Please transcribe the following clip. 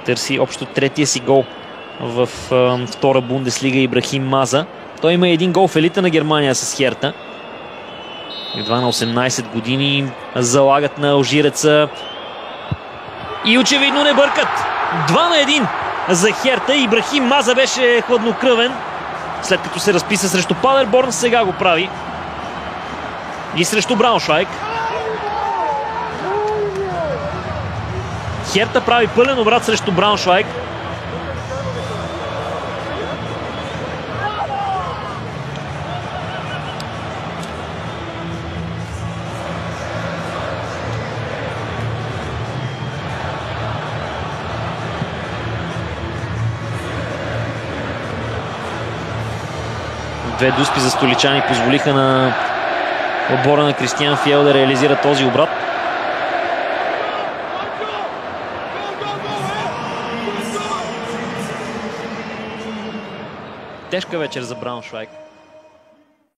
Търси общо третия си гол в втора Бундеслига Ибрахим Маза. Той има един гол в елита на Германия с Херта. Едва на 18 години залагат на алжиреца. И очевидно не бъркат. 2-1 за Херта. Ибрахим Маза беше хладнокръвен, след като се разписа срещу Падерборн, сега го прави и срещу Брауншвайг. Херта прави пълен обрат срещу Брауншвайг. Две дуспи за столичани позволиха на отбора на Кристиан Фиел да реализира този обрат. Тежка вечер за Брауншвайг.